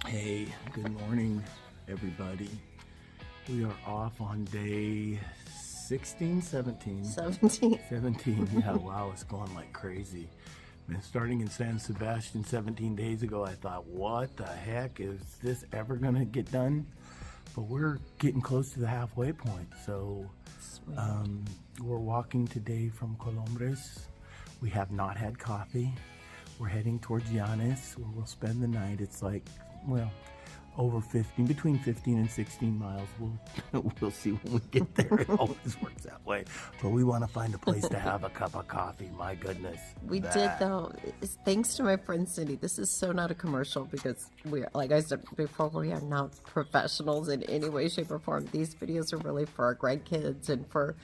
Hey, good morning, everybody. We are off on day 16, 17. 17. 17, yeah, wow, it's going like crazy. Been starting in San Sebastian 17 days ago. I thought, what the heck, is this ever going to get done? But we're getting close to the halfway point. So we're walking today from Colombres. We have not had coffee. We're heading towards Llanes, where we'll spend the night. It's like, well, over 15, between 15 and 16 miles. We'll see when we get there. It always works that way. But we want to find a place to have a cup of coffee. My goodness. We did, though. It's thanks to my friend Cindy. This is so not a commercial because we, like I said before, we are not professionals in any way, shape, or form. These videos are really for our grandkids and for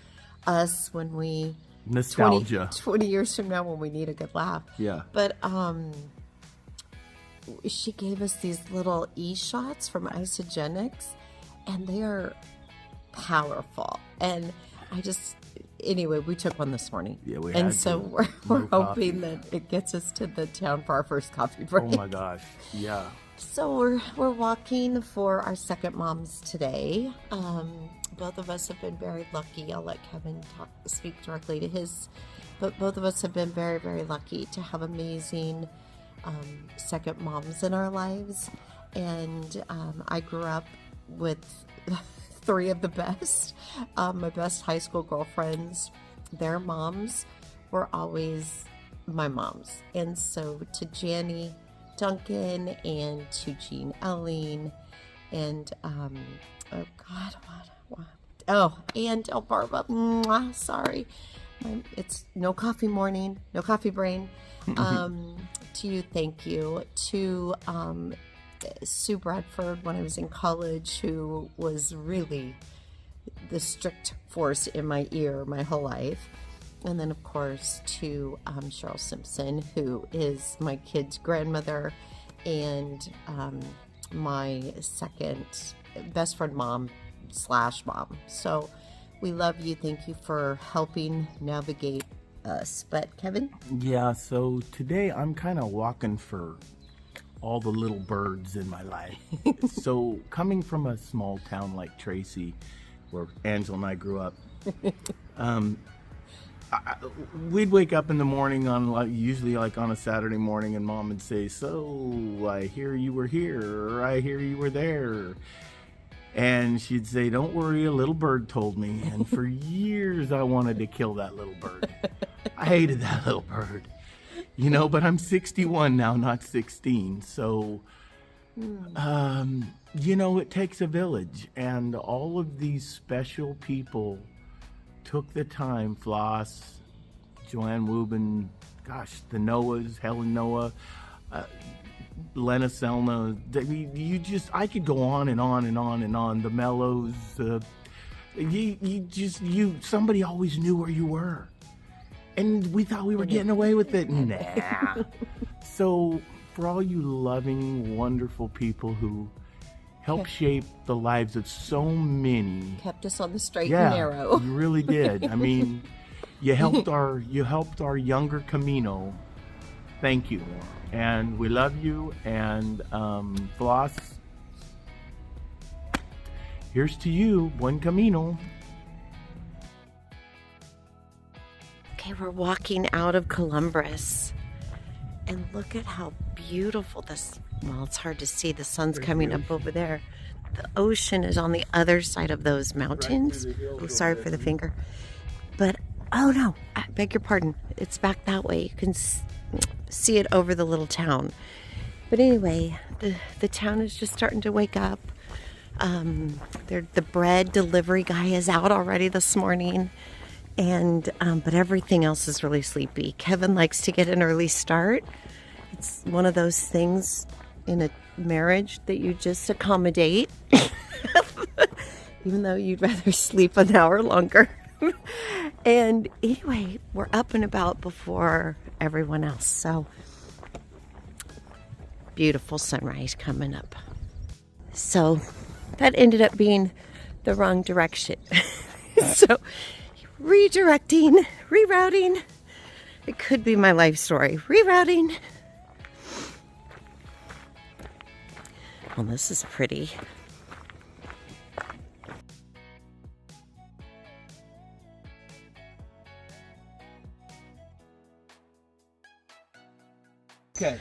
us when we... Nostalgia. 20 years from now when we need a good laugh. Yeah. But she gave us these little e-shots from Isogenics, and they are powerful. And anyway, we took one this morning. Yeah, we and had so to. we're hoping that it gets us to the town for our first coffee break. Oh my gosh, yeah. So we're walking for our second moms today. Both of us have been very lucky. I'll let Kevin speak directly to his, but both of us have been very, very lucky to have amazing second moms in our lives. And I grew up with three of the best. My best high school girlfriends, their moms were always my moms. And so to Janny Duncan and to Jean Elling and oh God, what? Oh, and Barbara. Mwah, sorry, it's no coffee morning, no coffee brain. To you, thank you. To Sue Bradford when I was in college, who was really the strict force in my ear my whole life. And then, of course, to Cheryl Simpson, who is my kid's grandmother and my second best friend mom / mom. So we love you. Thank you for helping navigate us. But Kevin? Yeah, so today I'm kind of walking for all the little birds in my life. So coming from a small town like Tracy, where Angela and I grew up, we'd wake up in the morning on usually on a Saturday morning, and Mom would say, "So I hear you were here," or "I hear you were there," and she'd say, "Don't worry, a little bird told me." And for years I wanted to kill that little bird. I hated that little bird, but I'm 61 now, not 16. So it takes a village, and all of these special people took the time. Floss, Joanne Wubin, the Noahs, Helen Noah, Lena Selna. I could go on and on and on and on. The Mellows. Somebody always knew where you were, and we thought we were getting away with it. Nah. So for all you loving, wonderful people who helped shape the lives of so many. Kept us on the straight and narrow. You really did. I mean, you helped our younger Camino. Thank you. And we love you. And Floss, here's to you. Buen Camino. Okay, we're walking out of Columbres. And look at how beautiful this... Well, it's hard to see. The sun's coming up over there. The ocean is on the other side of those mountains. Oh, sorry for the finger. But, oh no, I beg your pardon. It's back that way. You can see it over the little town. But anyway, the town is just starting to wake up. The bread delivery guy is out already this morning. And but everything else is really sleepy. Kevin likes to get an early start. It's one of those things in a marriage that you just accommodate, even though you'd rather sleep an hour longer. And anyway, we're up and about before everyone else. So beautiful sunrise coming up. So that ended up being the wrong direction. So redirecting, rerouting. It could be my life story. Rerouting. Well, this is pretty. Okay,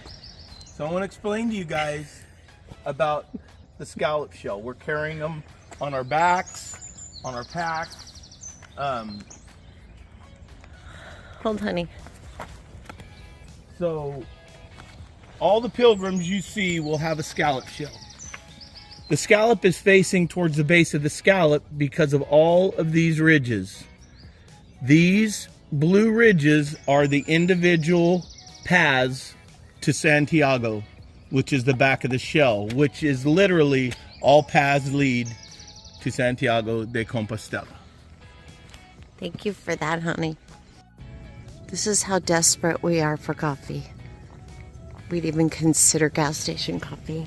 so I want to explain to you guys about the scallop shell. We're carrying them on our backs, on our pack. Hold, honey. So all the pilgrims you see will have a scallop shell. The scallop is facing towards the base of the scallop because of all of these ridges. These blue ridges are the individual paths to Santiago, which is the back of the shell, which is literally all paths lead to Santiago de Compostela. Thank you for that, honey. This is how desperate we are for coffee. We'd even consider gas station coffee.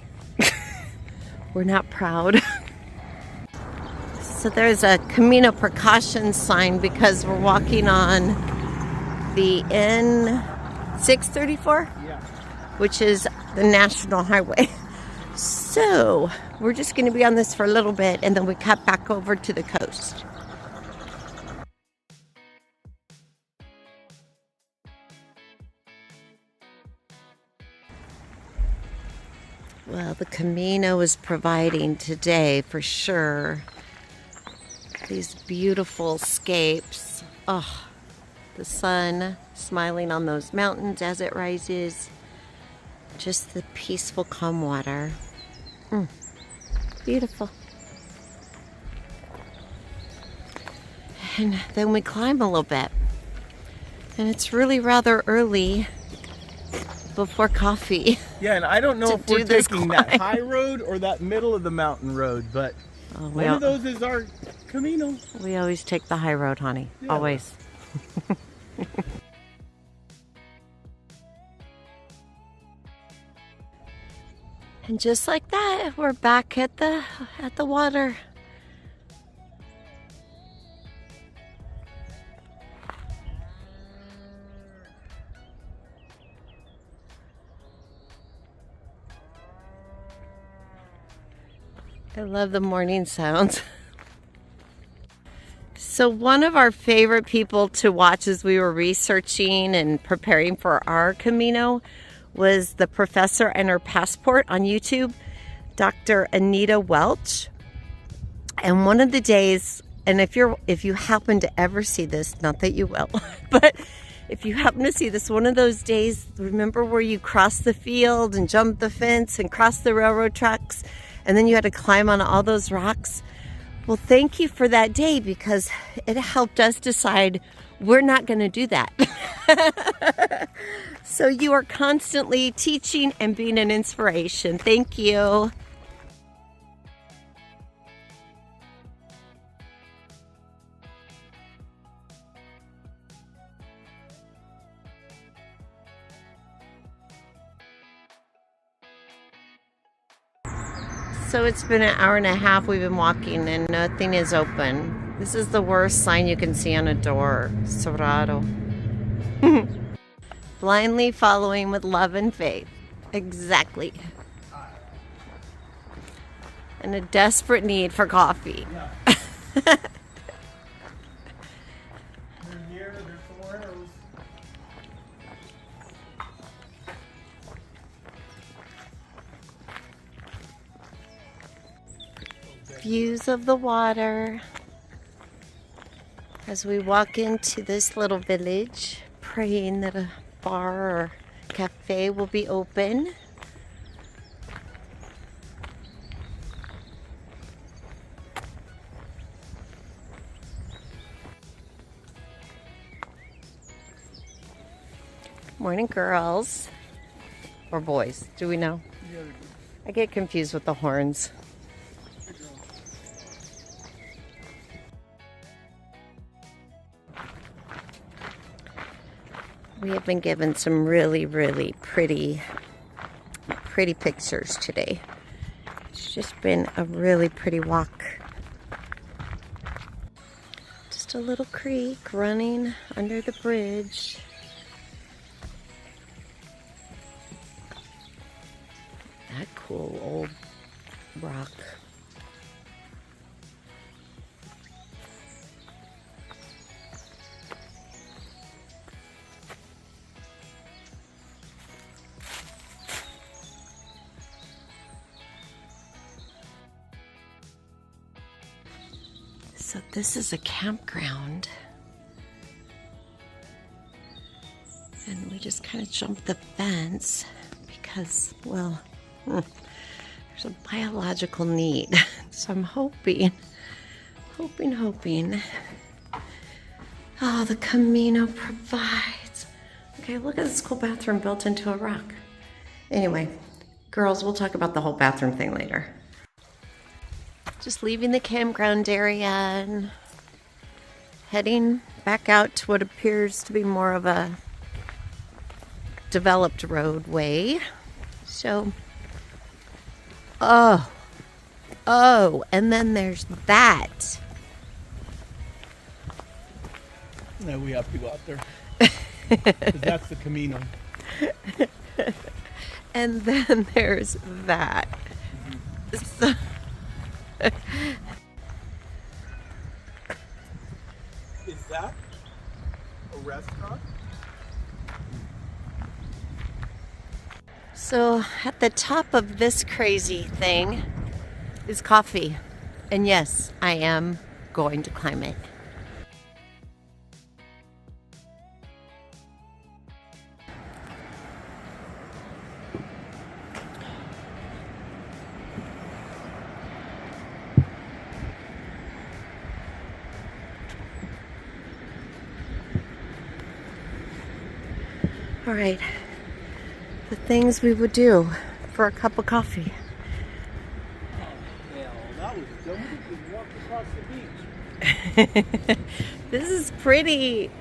We're not proud. So there's a Camino precaution sign because we're walking on the N634. Yeah. Which is the national highway. So we're just going to be on this for a little bit and then we cut back over to the coast. Well, the Camino is providing today for sure these beautiful scapes. Oh, the sun smiling on those mountains as it rises. Just the peaceful, calm water. Beautiful. And then we climb a little bit. And it's really rather early before coffee. Yeah, and I don't know if we're taking climb. that high road or that middle of the mountain road, but one of those is our Camino. We always take the high road, honey. Yeah. Always. And just like that, we're back at the water. I love the morning sounds. So one of our favorite people to watch as we were researching and preparing for our Camino was the Professor and Her Passport on YouTube, Dr. Anita Welch. And one of the days, and if you happen to ever see this, not that you will, but if you happen to see this, one of those days, remember where you crossed the field and jumped the fence and crossed the railroad tracks, and then you had to climb on all those rocks? Well, thank you for that day because it helped us decide we're not going to do that. So you are constantly teaching and being an inspiration. Thank you. So it's been an hour and a half we've been walking and nothing is open. This is the worst sign you can see on a door. Cerrado. Blindly following with love and faith. Exactly. And a desperate need for coffee. Yeah. There's here, there's some more arrows. Views of the water as we walk into this little village, praying that a bar or cafe will be open. Morning, girls. Or boys, do we know? Yeah, I get confused with the horns. We have been given some really, really pretty pictures today. It's just been a really pretty walk. Just a little creek running under the bridge. That cool old rock. So this is a campground. And we just kind of jumped the fence because, well, there's a biological need. So I'm hoping. Oh, the Camino provides. Okay, look at this cool bathroom built into a rock. Anyway, girls, we'll talk about the whole bathroom thing later. Just leaving the campground area and heading back out to what appears to be more of a developed roadway. So, oh, and then there's that. Yeah, we have to go out there. 'Cause that's the Camino. And then there's that. So, is that a restaurant? so at the top of this crazy thing is coffee. And yes, I am going to climb it. All right, the things we would do for a cup of coffee. Hell, that was dumb. We could walk across the beach. This is pretty.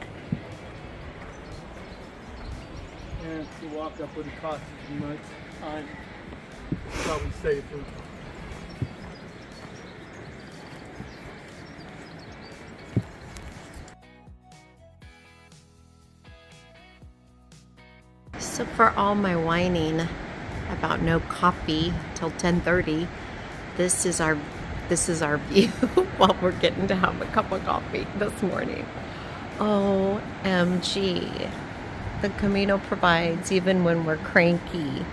And to walk up wouldn't cost as much time. Probably safer. So for all my whining about no coffee till 10:30, this is our view while we're getting to have a cup of coffee this morning. OMG. The Camino provides even when we're cranky.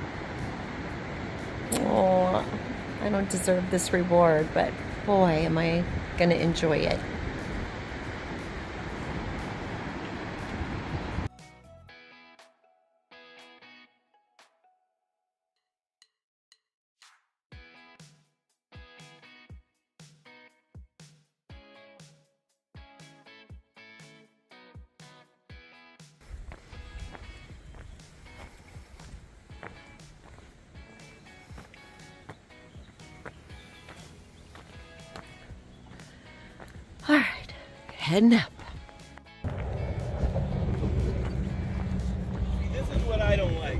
Oh, I don't deserve this reward, but boy, am I gonna enjoy it. All right, heading up. This is what I don't like.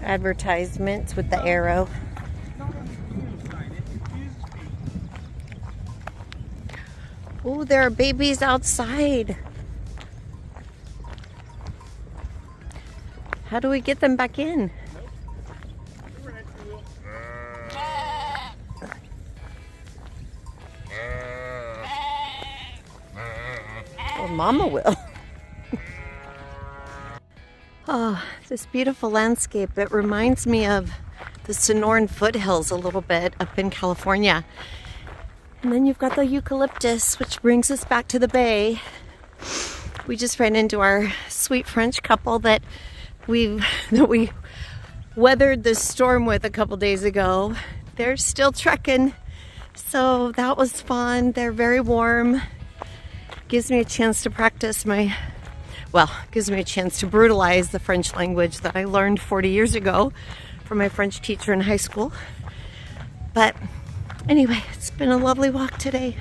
Advertisements with the arrow. Oh, there are babies outside. How do we get them back in? Or Mama will. Oh, this beautiful landscape. It reminds me of the Sonoran foothills a little bit up in California. And then you've got the eucalyptus, which brings us back to the bay. We just ran into our sweet French couple that we weathered the storm with a couple days ago. They're still trekking, so that was fun. They're very warm. Gives me a chance to practice gives me a chance to brutalize the French language that I learned 40 years ago from my French teacher in high school. But anyway, it's been a lovely walk today.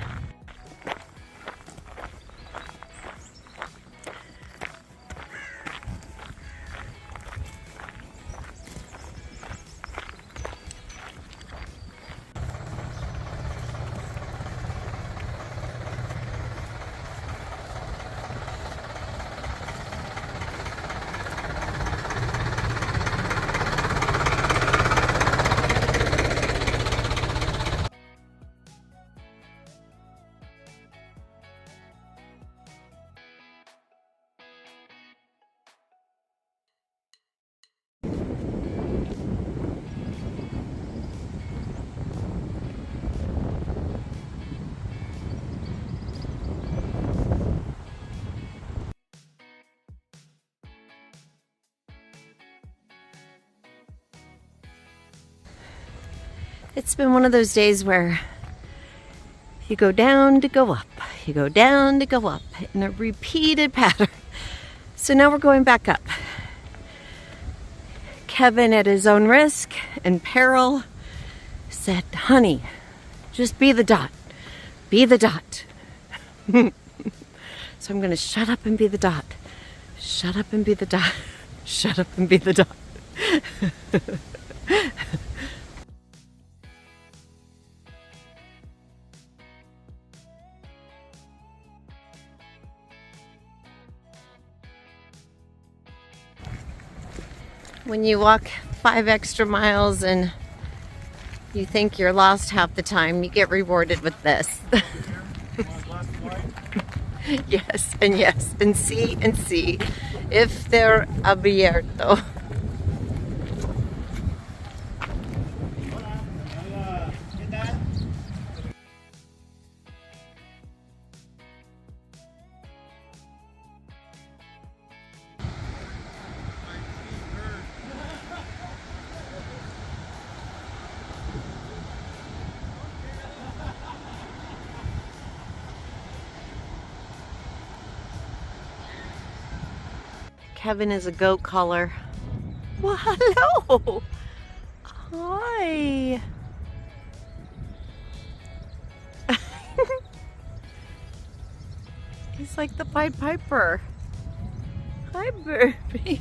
It's been one of those days where you go down to go up, you go down to go up in a repeated pattern. So now we're going back up. Kevin, at his own risk and peril, said, honey, just be the dot. Be the dot. So I'm going to shut up and be the dot. Shut up and be the dot. Shut up and be the dot. When you walk 5 extra miles and you think you're lost half the time, you get rewarded with this. Yes, and see if they're abierto. Kevin is a goat caller. Well, hello. Hi. He's like the Pied Piper. Hi, baby.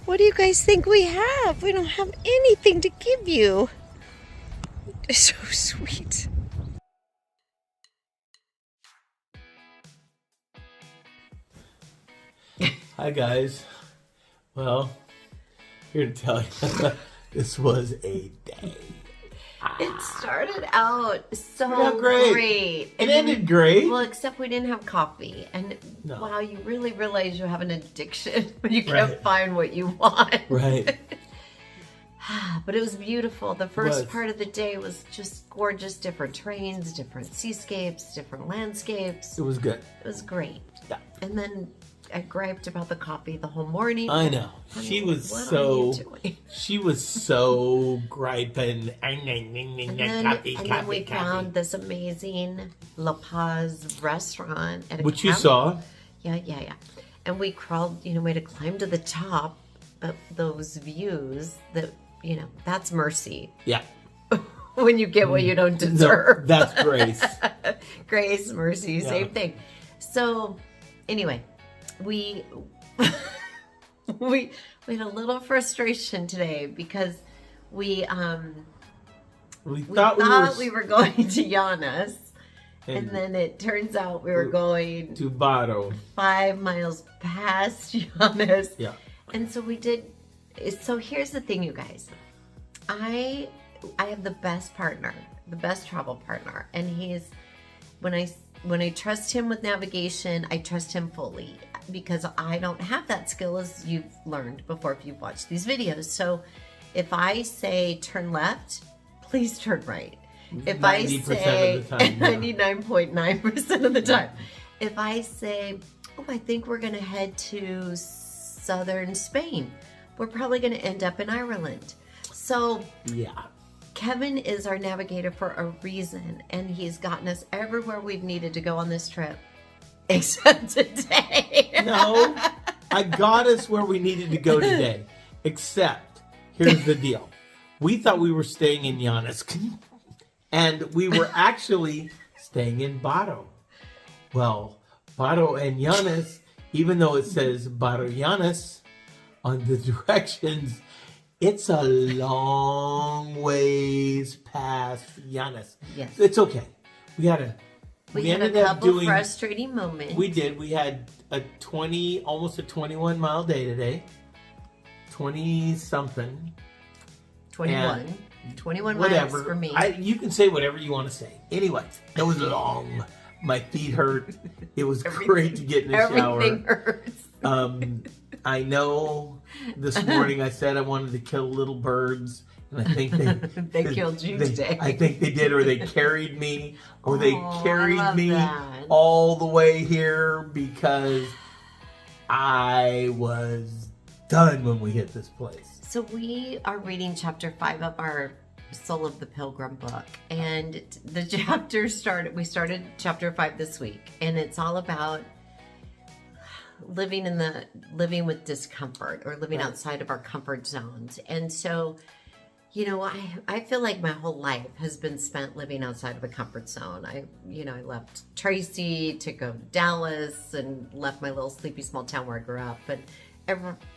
What do you guys think we have? We don't have anything to give you. It's so sweet. Hi guys. Well, here to tell you, this was a day. It started out so Yeah, great. It ended great. Well, except we didn't have coffee. And No. wow, you really realize you have an addiction when you Right. can't find what you want. Right. But it was beautiful. The first was. part of the day was just gorgeous. Different trains, different seascapes, different landscapes. It was good. It was great. Yeah. And then I griped about the coffee the whole morning. I know. Honey, She was what so. are you doing? She was so griping. And then, Coffee, and then coffee, we coffee. found this amazing La Paz restaurant at a Which you camp. saw. Yeah. And we crawled, we had to climb to the top, but those views, that's mercy. Yeah. When you get what you don't No, deserve. that's grace. Grace, mercy, Yeah. same thing. So, anyway, we we had a little frustration today because we thought we were going to Giannis, and then it turns out we were going to Baro. 5 miles past Giannis. Yeah. And so we did. So here's the thing, you guys. I have the best partner, the best travel partner, and he's when I trust him with navigation, I trust him fully because I don't have that skill, as you've learned before if you've watched these videos. So if I say turn left, please turn right. If I 90% say of the time, yeah. 99.9% of the time, if I say, oh, I think we're going to head to southern Spain, we're probably going to end up in Ireland. So Yeah. Kevin is our navigator for a reason, and he's gotten us everywhere we've needed to go on this trip, except today. No, I got us where we needed to go today. Except, here's the deal. We thought we were staying in Giannis, and we were actually staying in Baro. Well, Baro and Giannis, even though it says Baro Giannis on the directions, it's a long ways past Giannis. Yes. It's okay. We had a couple frustrating moments. We did. We had almost a 21 mile day today. 20 something. 21. 21 Whatever. miles for me. You can say whatever you want to say. Anyway, it was long. My feet hurt. It was great to get in the shower. Everything hurts. I know this morning I said I wanted to kill little birds, and I think they killed you today. I think they did, or they carried me, or they carried me that. all the way here because I was done when we hit this place. So we are reading chapter 5 of our Soul of the Pilgrim book, and the chapter we started chapter 5 this week, and it's all about living with discomfort, or living outside of our comfort zones. And so, you know, I feel like my whole life has been spent living outside of a comfort zone. I left Tracy to go to Dallas and left my little sleepy small town where I grew up, but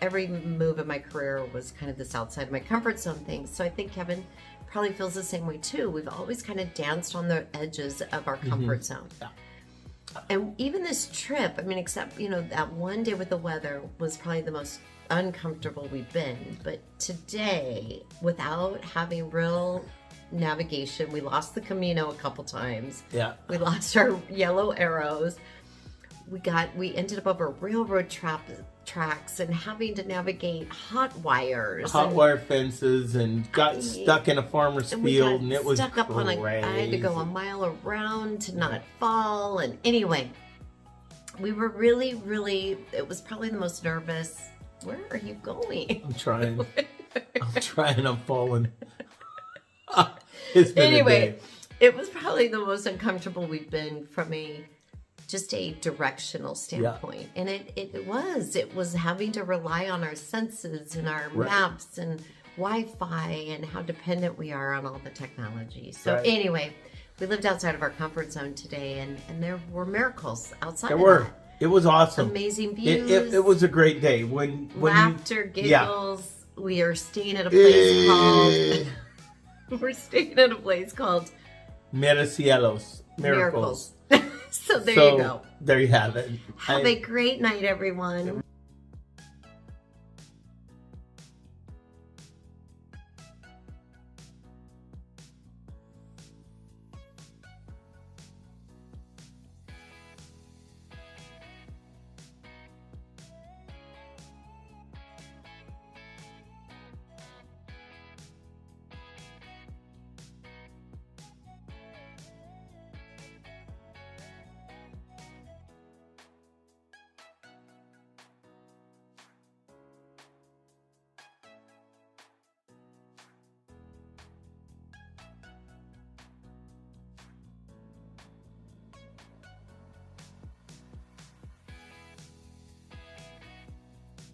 every move in my career was kind of this outside of my comfort zone thing. So I think Kevin probably feels the same way too. We've always kind of danced on the edges of our comfort zone. Yeah. And even this trip, I mean, except, that one day with the weather was probably the most uncomfortable we've been. But today, without having real navigation, we lost the Camino a couple times. Yeah. We lost our yellow arrows. We ended up over railroad tracks and having to navigate hot wire fences, and got stuck in a farmer's field, and it was stuck up crazy. I had to go a mile around to not fall. And anyway, we were really, really, it was probably the most nervous. Where are you going? I'm trying. I'm falling. It's been anyway, a day. It was probably the most uncomfortable we've been from just a directional standpoint. Yeah. And it was having to rely on our senses and our maps and Wi-Fi and how dependent we are on all the technology. So anyway, we lived outside of our comfort zone today, and there were miracles outside of that. It was awesome. Amazing views. It was a great day. Laughter, giggles. Yeah. We are staying at a place called Mercielos. Miracles. So there you go. There you have it. Have a great night, everyone.